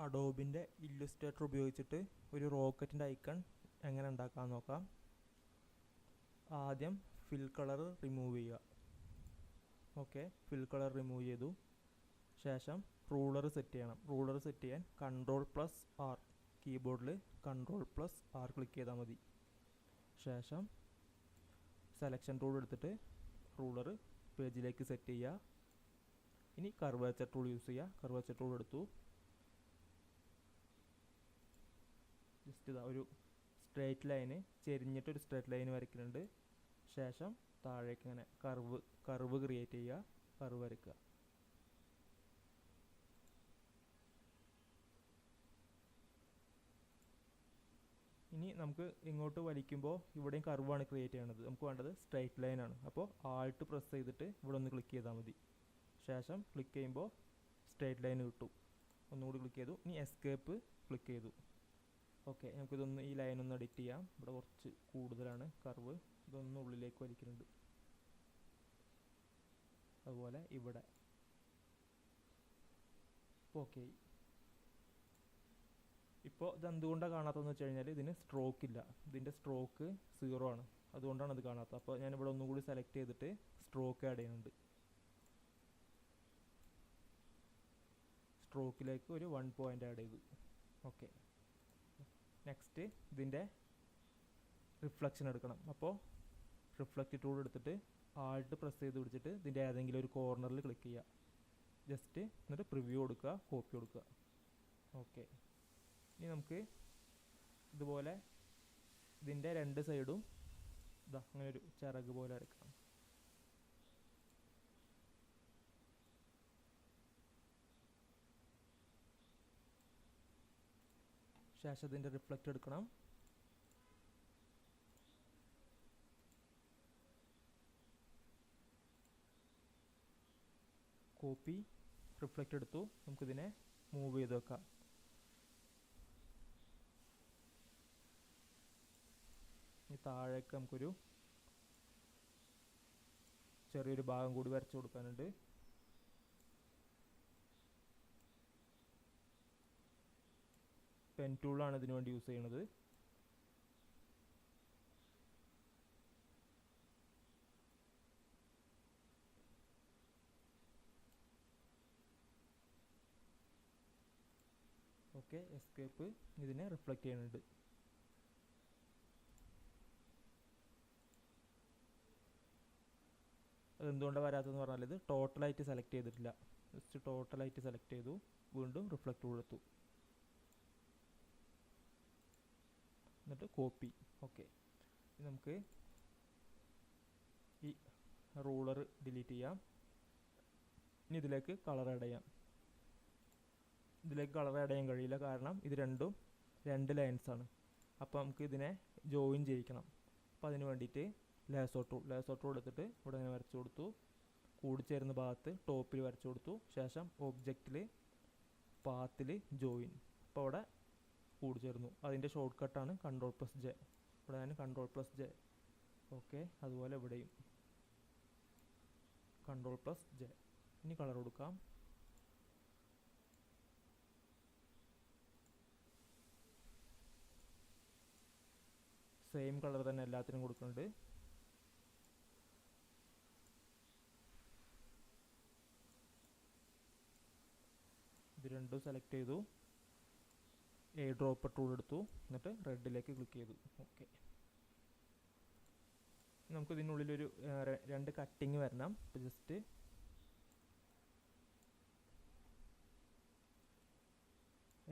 അഡോബിൻ്റെ Illustrator ഉപയോഗിച്ചിട്ട് ഒരു റോക്കറ്റിൻ്റെ icon എങ്ങനെ ഉണ്ടാക്കാമെന്ന് നോക്കാം. ആദ്യം ഫിൽ കളർ റിമൂവ് ചെയ്യുക. ഓക്കെ, ഫിൽ കളർ റിമൂവ് ചെയ്തു. ശേഷം റൂളർ സെറ്റ് ചെയ്യണം. റൂളർ സെറ്റ് ചെയ്യാൻ Ctrl+R, കീബോർഡിൽ Ctrl+R ക്ലിക്ക് ചെയ്താൽ മതി. ശേഷം സെലക്ഷൻ ടൂൾ എടുത്തിട്ട് റൂളർ പേജിലേക്ക് സെറ്റ് ചെയ്യുക. ഇനി കർവേച്ചർ ടൂൾ യൂസ് ചെയ്യുക. കർവേച്ചർ ടൂൾ എടുത്തു. ജസ്റ്റ് ഇതാ ഒരു സ്ട്രേറ്റ് ലൈന്, ചെരിഞ്ഞിട്ടൊരു സ്ട്രേറ്റ് ലൈൻ വരയ്ക്കുന്നുണ്ട്. ശേഷം താഴേക്ക് ഇങ്ങനെ കർവ് ക്രിയേറ്റ് ചെയ്യുക, കർവ് വരയ്ക്കുക. ഇനി നമുക്ക് ഇങ്ങോട്ട് വലിക്കുമ്പോൾ ഇവിടെയും കർവാണ് ക്രിയേറ്റ് ചെയ്യണത്. നമുക്ക് വേണ്ടത് സ്ട്രൈറ്റ് ലൈനാണ്. അപ്പോൾ ആൾട്ട് പ്രസ് ചെയ്തിട്ട് ഇവിടെ ഒന്ന് ക്ലിക്ക് ചെയ്താൽ മതി. ശേഷം ക്ലിക്ക് ചെയ്യുമ്പോൾ സ്ട്രൈറ്റ് ലൈൻ കിട്ടും. ഒന്നുകൂടി ക്ലിക്ക് ചെയ്തു. ഇനി എസ്കേപ്പ് ക്ലിക്ക് ചെയ്തു. ഓക്കെ, നമുക്കിതൊന്ന് ഈ ലൈനൊന്ന് എഡിറ്റ് ചെയ്യാം. ഇവിടെ കുറച്ച് കൂടുതലാണ് കർവ്, ഇതൊന്ന് ഉള്ളിലേക്ക് വലിക്കുന്നുണ്ട്. അതുപോലെ ഇവിടെ. ഓക്കെ, ഇപ്പോൾ ഇതെന്തുകൊണ്ടാണ് കാണാത്തതെന്ന് വെച്ച് കഴിഞ്ഞാൽ ഇതിന് സ്ട്രോക്ക് ഇല്ല. ഇതിൻ്റെ സ്ട്രോക്ക് 0 ആണ്. അതുകൊണ്ടാണ് അത് കാണാത്തത്. അപ്പോൾ ഞാനിവിടെ ഒന്നും കൂടി സെലക്ട് ചെയ്തിട്ട് സ്ട്രോക്ക് ആഡ് ചെയ്യുന്നുണ്ട്. സ്ട്രോക്കിലേക്ക് ഒരു 1 പോയിൻ്റ് ആഡ് ചെയ്തു. ഓക്കെ, നെക്സ്റ്റ് ഇതിൻ്റെ റിഫ്ലക്ഷൻ എടുക്കണം. അപ്പോൾ റിഫ്ലക്റ്റ് ടൂൾ എടുത്തിട്ട് ആൾട്ട് പ്രസ് ചെയ്ത് പിടിച്ചിട്ട് ഇതിൻ്റെ ഏതെങ്കിലും ഒരു കോർണറിൽ ക്ലിക്ക് ചെയ്യുക. ജസ്റ്റ് എന്നിട്ട് പ്രിവ്യൂ കൊടുക്കുക, കോപ്പി കൊടുക്കുക. ഓക്കെ, ഇനി നമുക്ക് ഇതുപോലെ ഇതിൻ്റെ രണ്ട് സൈഡും ഇതാ അങ്ങനെ ഒരു ചിറക് പോലെ എടുക്കാം. ശേഷം ഇതിൻ്റെ റിഫ്ലക്റ്റ് എടുക്കണം. കോപ്പി, റിഫ്ലക്റ്റ് എടുത്തു. നമുക്കിതിനെ മൂവ് ചെയ്ത് വെക്കാം. ഈ താഴേക്ക് നമുക്കൊരു ചെറിയൊരു ഭാഗം കൂടി വരച്ചു കൊടുക്കാനുണ്ട്. പെൻ ടൂളാണ് ഇതിനു വേണ്ടി യൂസ് ചെയ്യുന്നത്. Okay, escape. ഇതിനെ റിഫ്ലക്റ്റ് ചെയ്യുന്നുണ്ട്. അതെന്തുകൊണ്ടാണ് വരാത്തതെന്ന് പറഞ്ഞാൽ ഇത് ടോട്ടലായിട്ട് സെലക്ട് ചെയ്തിട്ടില്ല. ജസ്റ്റ് ടോട്ടലായിട്ട് സെലക്ട് ചെയ്തു. വീണ്ടും റിഫ്ലക്റ്റ് കൊടുത്തു. എന്നിട്ട് കോപ്പി. ഓക്കെ, നമുക്ക് ഈ റൂളർ ഡിലീറ്റ് ചെയ്യാം. ഇനി ഇതിലേക്ക് കളർ ആഡ് ചെയ്യാം. ഇതിലേക്ക് കളർ ആഡ് ചെയ്യാൻ കഴിയില്ല, കാരണം ഇത് രണ്ടും 2 ലൈൻസാണ്. അപ്പോൾ നമുക്ക് ഇതിനെ ജോയിൻ ചെയ്യിക്കണം. അപ്പോൾ അതിന് വേണ്ടിയിട്ട് ലേസർ ടൂൾ എടുത്തിട്ട് ഇവിടെ ഇങ്ങനെ വരച്ചു കൊടുത്തു. കൂടിച്ചേരുന്ന ഭാഗത്ത് ടോപ്പിൽ വരച്ചു കൊടുത്തു. ശേഷം ഒബ്ജക്റ്റിൽ പാത്തിൽ ജോയിൻ. അപ്പോൾ അവിടെ കൂടിച്ചേർന്നു. അതിൻ്റെ ഷോർട്ട് കട്ടാണ് Ctrl+J. ഇവിടെ ഞാൻ Ctrl+J. ഓക്കെ, അതുപോലെ ഇവിടെയും Ctrl+J. ഇനി കളർ കൊടുക്കാം. സെയിം കളർ തന്നെ എല്ലാത്തിനും കൊടുക്കുന്നുണ്ട്. ഇത് രണ്ടും സെലക്ട് ചെയ്തു. ഡ്രോപ്പർ ടൂൾ എടുത്തു. എന്നിട്ട് റെഡിലേക്ക് ക്ലിക്ക് ചെയ്തു. ഓക്കെ, നമുക്ക് ഇതിനുള്ളിലൊരു 2 കട്ടിങ് വരണം. അപ്പോൾ ജസ്റ്റ്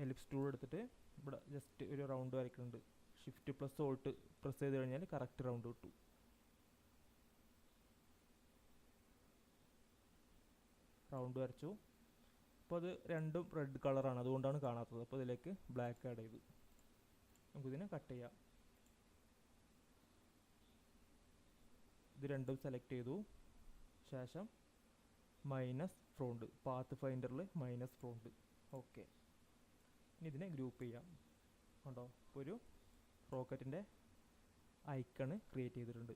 എലിപ്സ് ടൂൾ എടുത്തിട്ട് ഇവിടെ ജസ്റ്റ് ഒരു റൗണ്ട് വരയ്ക്കുന്നുണ്ട്. Shift+Alt പ്രസ് ചെയ്ത് കഴിഞ്ഞാൽ കറക്റ്റ് റൗണ്ട് കിട്ടും. റൗണ്ട് വരച്ചു. അപ്പോൾ അത് രണ്ടും റെഡ് കളറാണ്, അതുകൊണ്ടാണ് കാണാത്തത്. അപ്പോൾ ഇതിലേക്ക് ബ്ലാക്ക് ആഡ് ചെയ്തു. നമുക്കിതിനെ കട്ട് ചെയ്യാം. ഇത് രണ്ടും സെലക്ട് ചെയ്തു. ശേഷം മൈനസ് ഫ്രോണ്ട്, പാത്ത് ഫൈൻഡറിൽ മൈനസ് ഫ്രോണ്ട്. ഓക്കെ, ഇനി ഇതിനെ ഗ്രൂപ്പ് ചെയ്യാം. കണ്ടോ, ഇപ്പോൾ ഒരു റോക്കറ്റിൻ്റെ ഐക്കണ് ക്രിയേറ്റ് ചെയ്തിട്ടുണ്ട്.